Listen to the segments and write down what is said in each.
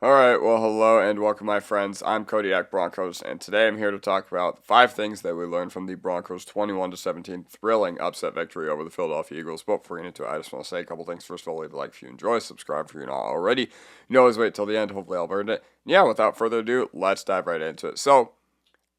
All right, well, hello and welcome, my friends. I'm Kodiak Broncos, and today I'm here to talk about 5 things that we learned from the Broncos' 21-17 thrilling upset victory over the Philadelphia Eagles. But before we get into it, I just want to say a couple things. First of all, leave a like if you enjoy, subscribe if you're not already. You can always wait till the end. Hopefully, I'll earned it. Yeah, without further ado, let's dive right into it. So,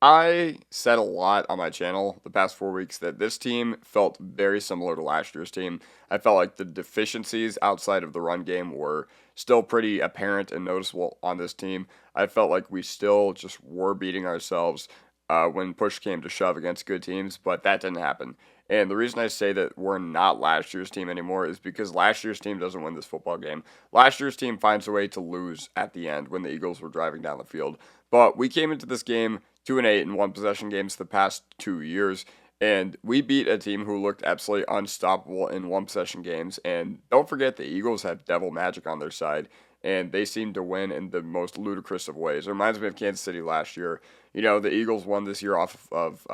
I said a lot on my channel the past 4 weeks that this team felt very similar to last year's team. I felt like the deficiencies outside of the run game were still pretty apparent and noticeable on this team. I felt like we still just were beating ourselves when push came to shove against good teams, but that didn't happen. And the reason I say that we're not last year's team anymore is because last year's team doesn't win this football game. Last year's team finds a way to lose at the end when the Eagles were driving down the field. But we came into this game 2-8 in one possession games the past 2 years. And we beat a team who looked absolutely unstoppable in one possession games. And don't forget, the Eagles have devil magic on their side. And they seem to win in the most ludicrous of ways. It reminds me of Kansas City last year. You know, the Eagles won this year off of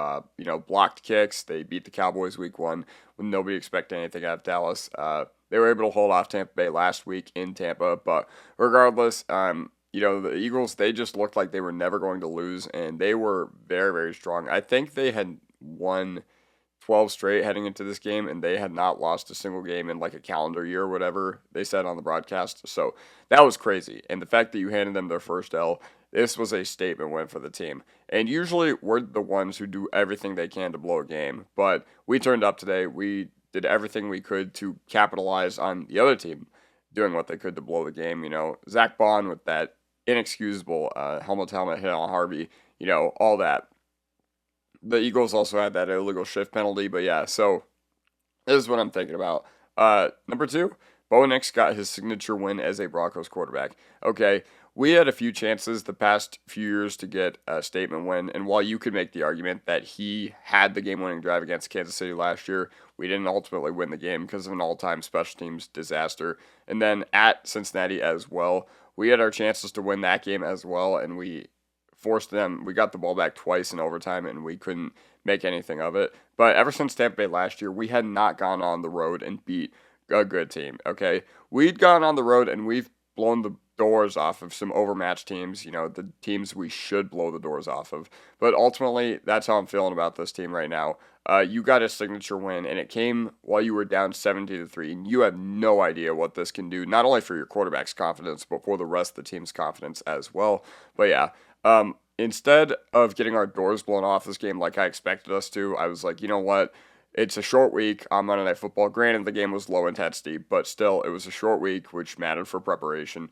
blocked kicks. They beat the Cowboys week 1 when nobody expected anything out of Dallas. They were able to hold off Tampa Bay last week in Tampa. But regardless, the Eagles, they just looked like they were never going to lose, and they were very, very strong. I think they had won 12 straight heading into this game, and they had not lost a single game in like a calendar year or whatever they said on the broadcast. So that was crazy. And the fact that you handed them their first L, this was a statement win for the team. And usually we're the ones who do everything they can to blow a game, but we turned up today. We did everything we could to capitalize on the other team doing what they could to blow the game. You know, Zach Bond with that inexcusable helmet hit on Harvey, all that. The Eagles also had that illegal shift penalty, but yeah, so this is what I'm thinking about. Number 2, Bo Nix got his signature win as a Broncos quarterback. Okay, we had a few chances the past few years to get a statement win, and while you could make the argument that he had the game-winning drive against Kansas City last year, we didn't ultimately win the game because of an all-time special teams disaster. And then at Cincinnati as well, we had our chances to win that game as well, and we forced them. We got the ball back twice in overtime, and we couldn't make anything of it. But ever since Tampa Bay last year, we had not gone on the road and beat a good team, okay? We'd gone on the road, and we've blown the doors off of some overmatched teams, the teams we should blow the doors off of. But ultimately, that's how I'm feeling about this team right now. You got a signature win, and it came while you were down 17-3, and you have no idea what this can do, not only for your quarterback's confidence, but for the rest of the team's confidence as well. But yeah, instead of getting our doors blown off this game like I expected us to, I was like, you know what? It's a short week on Monday Night Football. Granted, the game was low intensity, but still, it was a short week, which mattered for preparation.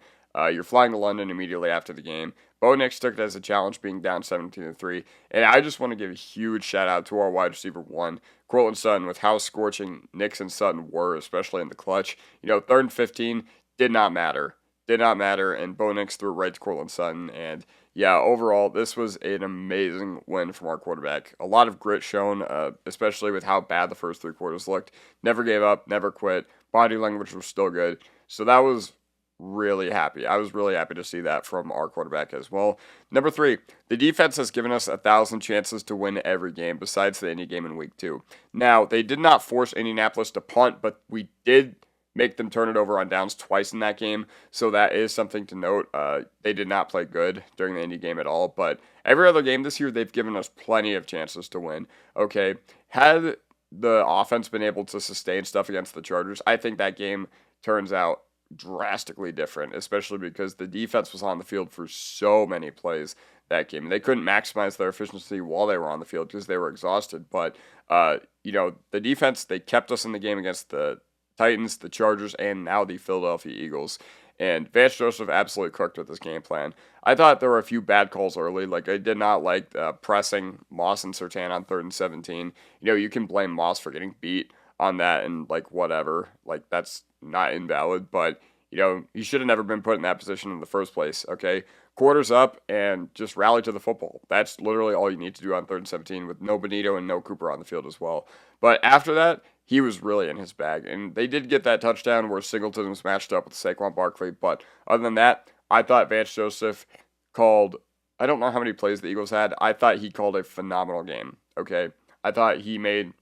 You're flying to London immediately after the game. Bo Nix took it as a challenge, being down 17-3. And I just want to give a huge shout out to our wide receiver 1, Cortland Sutton, with how scorching Nix and Sutton were, especially in the clutch. 3rd and 15 did not matter. Did not matter, and Bo Nix threw it right to Cortland Sutton. And yeah, overall, this was an amazing win from our quarterback. A lot of grit shown, especially with how bad the first 3 quarters looked. Never gave up, never quit. Body language was still good. So that was really happy. I was really happy to see that from our quarterback as well. Number 3, the defense has given us 1,000 chances to win every game besides the Indy game in week 2. Now, they did not force Indianapolis to punt, but we did make them turn it over on downs twice in that game, so that is something to note. They did not play good during the Indy game at all, but every other game this year, they've given us plenty of chances to win. Okay, had the offense been able to sustain stuff against the Chargers, I think that game turns out drastically different, especially because the defense was on the field for so many plays that game. They couldn't maximize their efficiency while they were on the field because they were exhausted, but the defense, they kept us in the game against the Titans, the Chargers, and now the Philadelphia Eagles. And Vance Joseph absolutely cooked with this game plan. I thought there were a few bad calls early. Like, I did not like pressing Moss and Surtain on 3rd and 17. You can blame Moss for getting beat on that and, whatever. That's not invalid. But, he should have never been put in that position in the first place, okay? Quarters up and just rally to the football. That's literally all you need to do on 3rd and 17 with no Bonitto and no Cooper on the field as well. But after that, he was really in his bag. And they did get that touchdown where Singleton was matched up with Saquon Barkley. But other than that, I thought Vance Joseph called, I don't know how many plays the Eagles had. I thought he called a phenomenal game, okay? I thought he made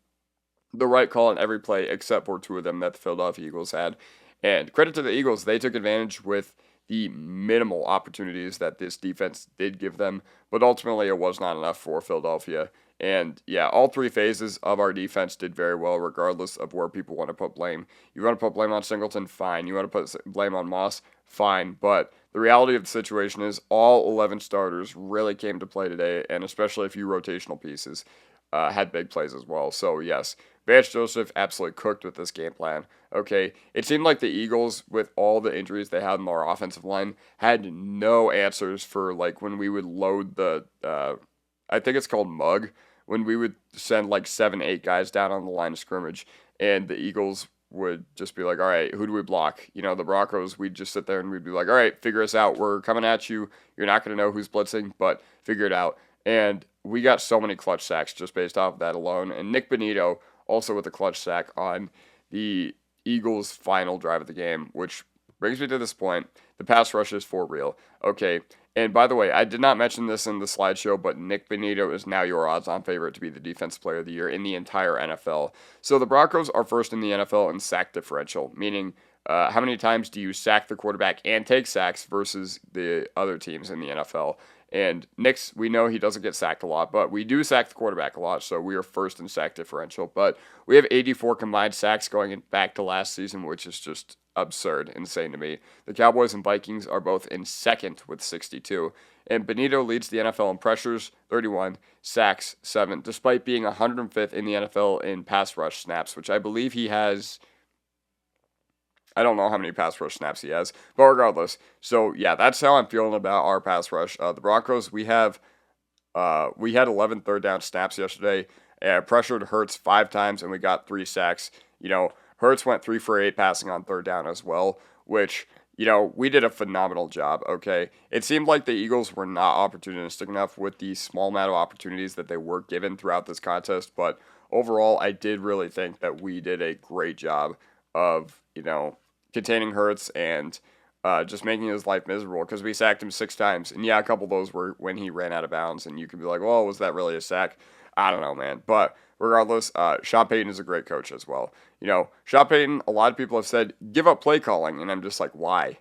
the right call on every play except for 2 of them that the Philadelphia Eagles had. And credit to the Eagles, they took advantage with the minimal opportunities that this defense did give them, but ultimately it was not enough for Philadelphia. And yeah, all three phases of our defense did very well, regardless of where people want to put blame. You want to put blame on Singleton, fine. You want to put blame on Moss, fine. But the reality of the situation is all 11 starters really came to play today, and especially a few rotational pieces had big plays as well. So yes, Vance Joseph absolutely cooked with this game plan. Okay, it seemed like the Eagles, with all the injuries they had in our offensive line, had no answers for like when we would load the, I think it's called mug, when we would send like 7, 8 guys down on the line of scrimmage, and the Eagles would just be like, all right, who do we block? You know, the Broncos, we'd just sit there and we'd be like, all right, figure us out. We're coming at you. You're not going to know who's blitzing, but figure it out. And we got so many clutch sacks just based off of that alone. And Nick Bonitto also with a clutch sack on the Eagles' final drive of the game, which brings me to this point. The pass rush is for real. Okay, and by the way, I did not mention this in the slideshow, but Nick Bonitto is now your odds-on favorite to be the Defensive Player of the Year in the entire NFL. So the Broncos are first in the NFL in sack differential, meaning how many times do you sack the quarterback and take sacks versus the other teams in the NFL? And Nick's, we know he doesn't get sacked a lot, but we do sack the quarterback a lot, so we are first in sack differential. But we have 84 combined sacks going back to last season, which is just absurd, insane to me. The Cowboys and Vikings are both in second with 62. And Bonitto leads the NFL in pressures, 31, sacks, 7, despite being 105th in the NFL in pass rush snaps, which I believe he has. I don't know how many pass rush snaps he has, but regardless. So yeah, that's how I'm feeling about our pass rush. The Broncos, we had 11 third down snaps yesterday. Pressured Hurts 5 times, and we got 3 sacks. You know, Hurts went 3 for 8 passing on third down as well, which, you know, we did a phenomenal job, okay? It seemed like the Eagles were not opportunistic enough with the small amount of opportunities that they were given throughout this contest, but overall, I did really think that we did a great job of, you know, containing Hurts and just making his life miserable because we sacked him 6 times. And yeah, a couple of those were when he ran out of bounds, and you could be like, well, was that really a sack? I don't know, man. But regardless, Sean Payton is a great coach as well. You know, Sean Payton, a lot of people have said, give up play calling, and I'm just like, why?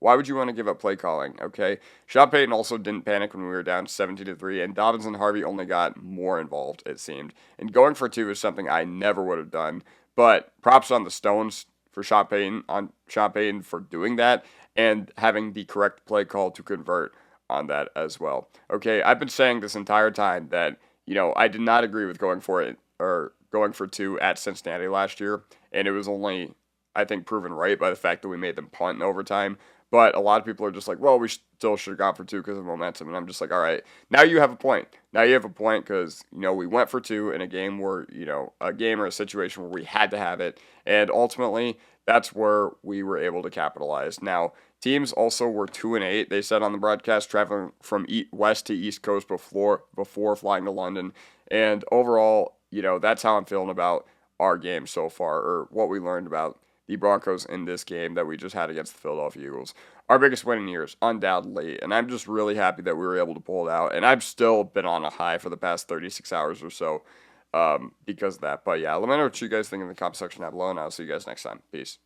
Why would you want to give up play calling, okay? Sean Payton also didn't panic when we were down 17-3, and Dobbins and Harvey only got more involved, it seemed. And going for 2 is something I never would have done. But props on the Stones for Sean Payton for doing that and having the correct play call to convert on that as well. Okay, I've been saying this entire time that, you know, I did not agree with going for 2 at Cincinnati last year, and it was only, I think, proven right by the fact that we made them punt in overtime. But a lot of people are just like, well, we still should have gone for 2 because of momentum. And I'm just like, all right, now you have a point. Now you have a point because, you know, we went for 2 in a game where, you know, a game or a situation where we had to have it. And ultimately, that's where we were able to capitalize. Now, teams also were 2-8. They said on the broadcast, traveling from west to east coast before flying to London. And overall, you know, that's how I'm feeling about our game so far, or what we learned about the Broncos in this game that we just had against the Philadelphia Eagles. Our biggest win in years, undoubtedly, and I'm just really happy that we were able to pull it out. And I've still been on a high for the past 36 hours or so because of that. But yeah, let me know what you guys think in the comment section down below, and I'll see you guys next time. Peace.